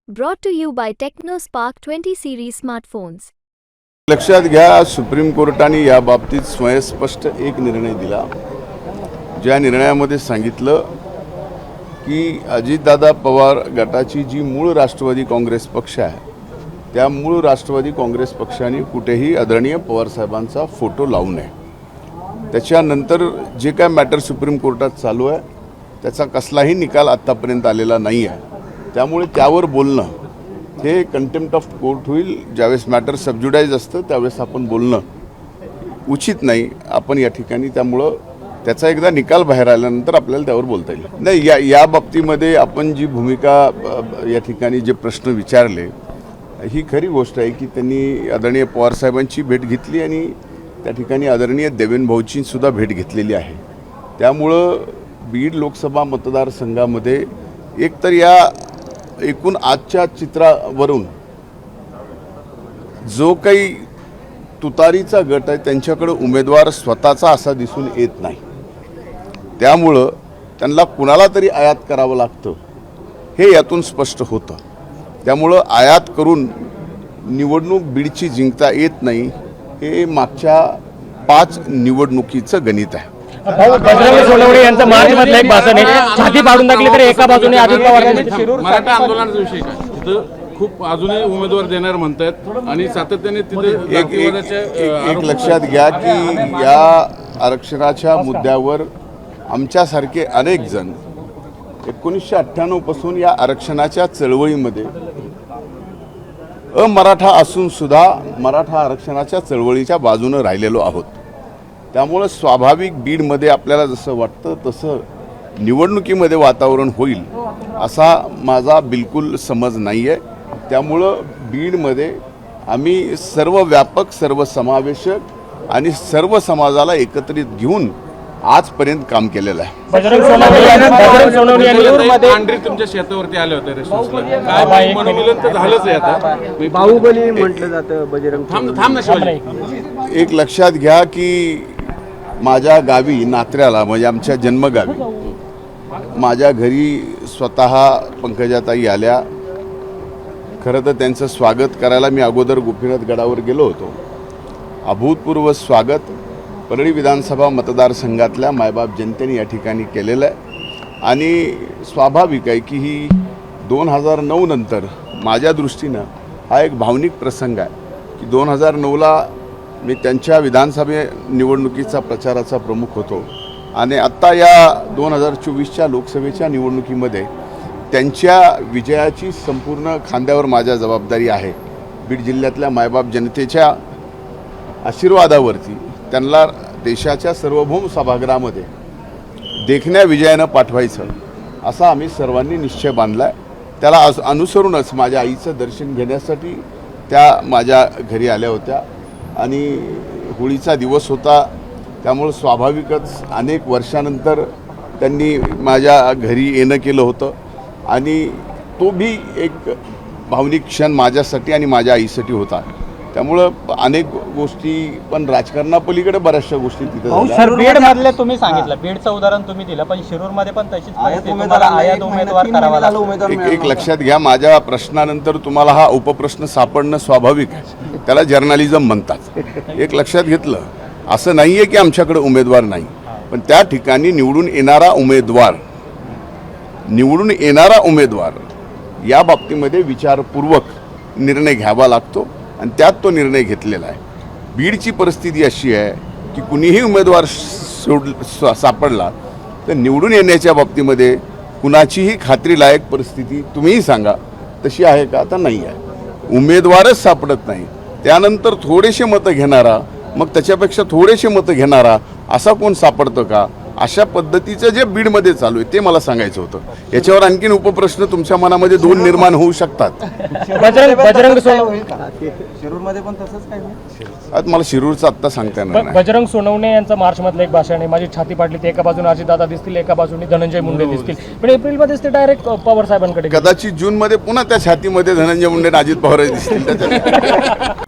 Brought to you by TechnoSpark 20 series smartphones. लक्षात घ्या, supreme कोर्टाने या बाबतीत स्वयंस्पष्ट एक निर्णय दिला, ज्या निर्णयामध्ये सांगितलं की अजितदादा पवार गटाची जी मूळ राष्ट्रवादी काँग्रेस पक्ष आहे, त्या मूळ राष्ट्रवादी काँग्रेस पक्षाने कुठेही आदरणीय पवार साहेबांचा फोटो लावू नये. त्याच्यानंतर जे काय मॅटर सुप्रीम कोर्टात चालू आहे त्याचा कसलाही निकाल आत्तापर्यंत आलेला नाही आहे. त्यामुळे त्यावर बोलणं हे कंटेम्प्ट ऑफ कोर्ट होईल. ज्यावेळेस मॅटर सबज्युडाइज असतं त्यावेळेस आपण बोलणं उचित नाही आपण या ठिकाणी. त्यामुळं त्याचा एकदा निकाल बाहेर आल्यानंतर आपल्याला त्यावर बोलता येईल. नाही, या बाबतीमध्ये आपण जी भूमिका या ठिकाणी जे प्रश्न विचारले, ही खरी गोष्ट आहे की त्यांनी आदरणीय पवारसाहेबांची भेट घेतली आणि त्या ठिकाणी आदरणीय देवेंद्र भाऊची सुद्धा भेट घेतलेली आहे. त्यामुळं बीड लोकसभा मतदारसंघामध्ये एकतर या एकूण आजच्या चित्रावरून जो काही तुतारीचा गट आहे त्यांच्याकडे उमेदवार स्वतःचा असा दिसून येत नाही. त्यामुळं त्यांना कुणाला तरी आयात करावं लागतं हे यातून स्पष्ट होतं. त्यामुळं आयात करून निवडणूक बीडची जिंकता येत नाही हे मागच्या 5 निवडणुकीचं गणित आहे. बजरंग सोनवणे यांचं मार्चमधलं एक भाषण आहे, छाती पाडून टाकली तर एका बाजूने अजित पवार मराठा आंदोलनाचा विषय काय, तिथं खूप अजूनही उमेदवार देणार म्हणतात आणि सातत्याने तिथे एक लक्षात घ्या की या आरक्षणाच्या मुद्द्यावर आमच्यासारखे अनेक जण 1998 पासून या आरक्षणाच्या चळवळीमध्ये अमराठा असून सुद्धा मराठा आरक्षणाच्या चळवळीच्या बाजूने राहिलेलो आहोत. त्यामुळे स्वाभाविक बीडमध्ये आपल्याला जसं वाटतं तसं निवडणुकीमध्ये वातावरण होईल असा माझा बिलकुल समज नाही आहे. त्यामुळं बीडमध्ये आम्ही सर्व व्यापक, सर्व समावेशक आणि सर्व समाजाला एकत्रित घेऊन आजपर्यंत काम केलेलं आहे. बजरंग सोनवणे आंध्री तुमच्या शेतावरती आले होते रेस्टॉरंटला, काय मनोमिलन तर झालंच आहे. आता बाहुबली म्हटलं जातं बजरंग. थांब ना शिवाजी. एक लक्षात घ्या की माझ्या गावी नात्र्याला म्हणजे आमच्या जन्मगावी माझ्या घरी स्वतः पंकजाताई आल्या. खरं तर त्यांचं स्वागत करायला मी अगोदर गोपीनाथ गडावर गेलो होतो. अभूतपूर्व स्वागत परळी विधानसभा मतदारसंघातल्या मायबाप जनतेने या ठिकाणी केलेलं आहे आणि स्वाभाविक आहे की ही 2009 नंतर माझ्या दृष्टीनं हा एक भावनिक प्रसंग आहे की 2009ला मी त्यांच्या विधानसभा निवडणुकीचा प्रचाराचा प्रमुख होतो आणि आत्ता या 2024च्या लोकसभेच्या निवडणुकीमध्ये त्यांच्या विजयाची संपूर्ण खांद्यावर माझ्या जबाबदारी आहे. बीड जिल्ह्यातल्या मायबाप जनतेच्या आशीर्वादावरती त्यांना देशाच्या सार्वभौम सभागृहामध्ये देखण्या विजयानं पाठवायचं असा आम्ही सर्वांनी निश्चय बांधला आहे. त्याला अनुसरूनच माझ्या आईचं दर्शन घेण्यासाठी त्या माझ्या घरी आल्या होत्या आणि होळीचा दिवस होता. त्यामुळं स्वाभाविकच अनेक वर्षानंतर त्यांनी माझ्या घरी येणं केलं होतं आणि तो भी एक भावनिक क्षण माझ्यासाठी आणि माझ्या आईसाठी होता. त्यामुळं अनेक गोष्टी पण राजकारणापलीकडे बऱ्याचशा गोष्टी तिथे झाल्या. बीड मधले तुम्ही सांगितलं, बीडचं उदाहरण तुम्ही दिलं, पण शिरूरमध्ये पण तशीच परिस्थिती, तुम्हाला आयात उमेदवार करावा लागतो. एक लक्षात घ्या, माझ्या प्रश्नानंतर तुम्हाला हा उपप्रश्न सापडणं स्वाभाविक आहे. त्याला जर्नलिझम म्हणतात. एक लक्षात घेतलं, असं नाही आहे की आमच्याकडे उमेदवार नाही, पण त्या ठिकाणी निवडून येणारा उमेदवार या बाबतीमध्ये विचारपूर्वक निर्णय घ्यावा लागतो आणि त्यात तो निर्णय घेतलेला आहे. बीडची परिस्थिती अशी आहे की कुणीही उमेदवार सापडला तर निवडून येण्याच्या बाबतीमध्ये कुणाचीही खात्रीलायक परिस्थिती तुम्हीही सांगा तशी आहे का? आता नाही आहे. उमेदवारच सापडत नाही, त्यानंतर थोडेसे मतं घेणारा, मग त्याच्यापेक्षा थोडेसे मतं घेणारा असा कोण सापडतं का? अशा पद्धतीचं जे बीडमध्ये चालू आहे ते मला सांगायचं होतं. याच्यावर आणखीन उपप्रश्न तुमच्या मनामध्ये 2 निर्माण होऊ शकतात. बजरंग शिरूरमध्ये पण तसंच काय? आता मला शिरूरचं आत्ता सांगता येणार नाही. बजरंग सोनवणे यांचं मार्चमधलं एक भाषण आहे, माझी छाती पाडली ते एका बाजूने अजितदादा दिसतील, एका बाजूने धनंजय मुंडे दिसतील, पण एप्रिलमध्येच ते डायरेक्ट पवार साहेबांकडे कदाचित जूनमध्ये पुन्हा त्या छातीमध्ये धनंजय मुंडे अजित पवार दिसतील. त्याच्यात